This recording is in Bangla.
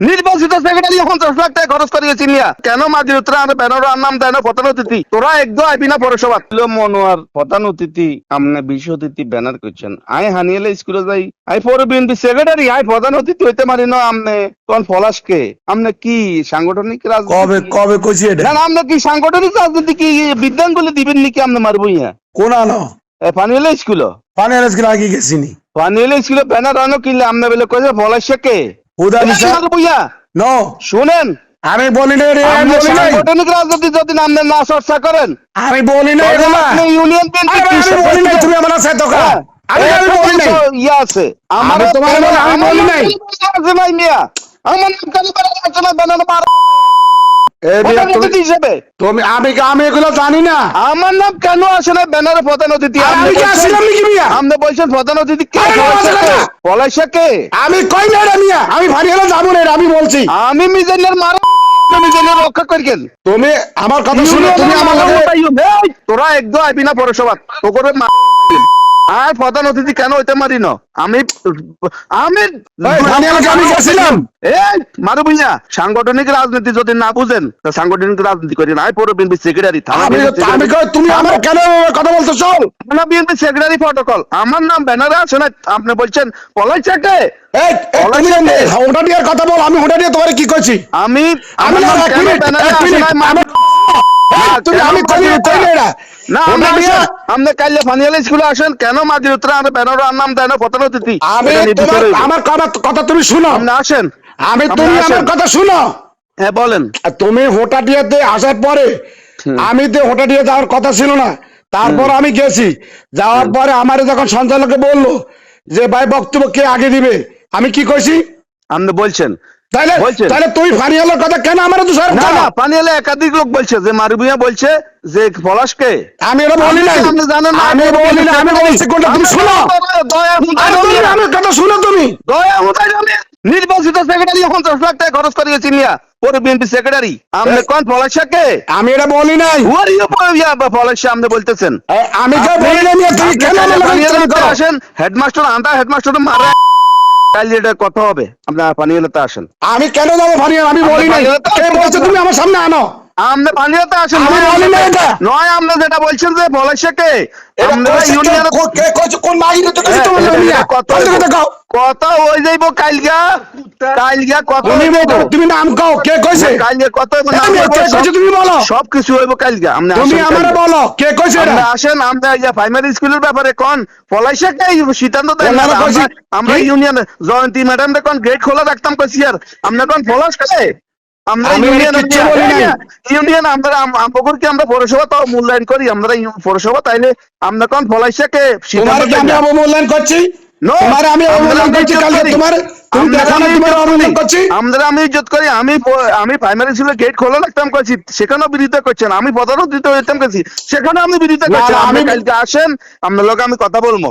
নির্বাচিত সেক্রেটারি 50 লাখ টাকা খরচ করিয়েছি মিয়া। কেন মাঝির উত্তরে আমার ব্যানার নাম দেয় না প্রধান অতিথি? তোরা একদম আইবি না পৌরসভা মনোয়ার প্রধান অতিথি আমনে বিশেষ অতিথি ব্যানার করছেন। আই হানিয়েলে স্কুলে যাই, আই পৌর বিএনপি সেক্রেটারি, আই প্রধান অতিথি হইতে পারি না। আমনে কোন পলাশকে আমনে কি সাংগঠনিক কবে রাজনীতি? কবে কইছি এটা? না আমনে কি সাংগঠনিক রাজনীতি কি বিদ্যাঙ্গুলি দিবেন নাকি? আমনে মারবো ইয়া কোন আনো পানিয়েলে স্কুল পানি আনস কিনা আগে গেছিনি পানিয়েলে স্কুলে ব্যানার আনো কিনলে আমনে বলে কয়েছে পলাশকে হুদা মিশা মারবো ইয়া। নো শুনেন, আমি বলি নাই রে, আমি আপনি বলি নাই, সাংগঠনিক রাজনীতি যদি আপনি না চর্চা করেন, আমি বলি নাই তবে এগুলা। আপনি ইউনিয়ন আরে ভাই, আমি বলি নাই, তুমি আমার সাথে ধোকা। আমি বলি নাই, ইয়া আছে আমার আমি তোমার বলি, আমি বলি নাই। ভাই মিয়া, আমার নাম কেন আলোচনা বানানো পারো এই মিয়া, প্রধান অতিথি হিসেবে? তুমি আমি এগুলো জানি না। আমার নাম কেন আসে না ব্যানারে প্রধান অতিথি? আর আমি কি আসিলাম নাকি মিয়া? আপনি বলছেন প্রধান অতিথি কে? আরে বাবা, আসলে না। পলাশাকে আমি কই না রে মিয়া, আমি ভারী হলে যাবো না রে, আমি বলছি। আমি মিজানের মারা মিজানের রক্ষা করেন। তুমি আমার কথা শুনো, তুমি আমার তোরা একদম আইবি না পৌরসভা তো করে আর প্রধান অতিথি কেন হইতে মারি না? আমি আমি আমি গেছিলাম। এই মারু ভুইয়া, সাংগঠনিক রাজনীতি যদি না বুঝেন তো সাংগঠনিক রাজনীতি করি না। আমি পৌর বিএনপি সেক্রেটারি, আমি কই, তুমি আমার কেন কথা বলতেছো? থানা বিএনপি সেক্রেটারি প্রটোকল, আমার নাম ব্যানারে আছে না। আপনি বলছেন পলাইচাকে। এই তুমি ওটা দিয়ে কথা বল, আমি ওটা দিয়ে তোমারে কি কইছি? আমি আমি না, এক মিনিট, এক মিনিট, আমি কই না এটা। না ওটা দিয়ে আপনি কাইলে ফানিয়াল স্কুলে আসেন। কেন মাঝির উত্তরে আমার ব্যানার নাম দেয় না প্রধান অতিথি? আমি আমার কথা তুমি শুনো, আপনি আসেন। তুমি আসেন। আমার কথা শুনো। হ্যাঁ বলেন। তুমি হোটাটিয়াতে আসার পরে আমি তো হোটাটিয়া যাওয়ার কথা ছিল না, তারপর আমি গেছি। যাওয়ার পরে আমার যখন সঞ্চালকে বললো যে ভাই বক্তব্য কে আগে দিবে, আমি কি কইছি? আপনি বলছেন তাহলে বলছেন। তাহলে তুই ফানিয়ালের কথা কেন আমার তো স্যার? না না, পানিয়ালে একাধিক লোক বলছে যে মারুবিয়া বলছে যে পলাশকে। আমি এটা বলি নাই, আপনি জানেন না, আমি বলি না, আমি বলছি কোনটা, তুমি শুনো। দয়া আরে তুমি আমার কথা শুনো, তুমি দয়া নির্বাচিত সেক্রেটারি 50 লাখ টাকা খরচ করিয়েছি মিয়া, পরে বিএনপি সেক্রেটারি। আপনি কোন পলাশাকে? আমি এটা বলি নাই। পলাশা আপনি বলতেছেন। আমি তো বলি নাই, তুমি কেন আমার লগে আসেন? হেডমাস্টার আন্দা হেডমাস্টার মারা কাল এটা কথা হবে। আপনার পানিয়ালাতে আসেন। আমি কেন যাবো ফানিয়াল? আমি বলি নাই। কে বলছে তুমি আমার সামনে আনো? আপনি পানিয়ালাতে আসেন। আমি বলি নাই এটা। নয় আপনি যেটা বলছেন যে পলাশাকে কথা হয়ে যাইব কালগা। কালগা কত তুমি নাম কও, কে কইছে? কালকে কত তুমি বলো, সবকিছু হইব কালগা। তুমি আমারে বলো কে কইছে এটা? আসেন। আমরা প্রাইমারি স্কুলের ব্যাপারে কোন পলাশাকে সিদ্ধান্ত দেন। আমরা ইউনিয়ন জয়ন্তী ম্যাডাম কোন গেট খোলা রাখতাম কইছি। আর আমরা কোন পলাশ খাই? আমরা ইউনিয়ন আমরা আমবকুরকে আমরা পৌরসভা তাও মূল্যায়ন করি। আমরা পৌরসভা তাইলে আমরা কোন পলাশাকে আমি অবমূল্যায়ন করছি? আমি অবমূল্যায়ন করছি কালকে? তুমি দেখো না তোমার অবমূল্যায়ন করছি? আমি ইজ্জত করি। আমি প্রাইমারি স্কুলে গেট খোলা রাখতাম কইছি, সেখানেও বিরোধিতা করছেন। আমি প্রধান অতিথি হইতাম কইছি, সেখানে আমি বিরোধিতা করছি। আমি কালকে আসেন, আপনার লোক আমি কথা বলবো।